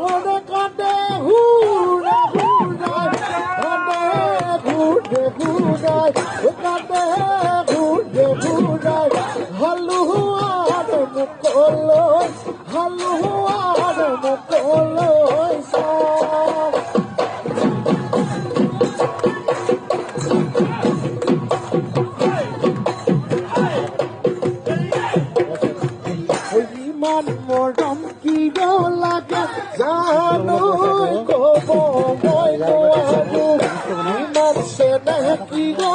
ওরে কাঁদে হুড়ে হুড়ায় কাঁদে ঘুরে ঘুরায় হালুয়ার মুকলই সব ইমান মরম কি লাগে জানো কব মই ইমান সে কি গো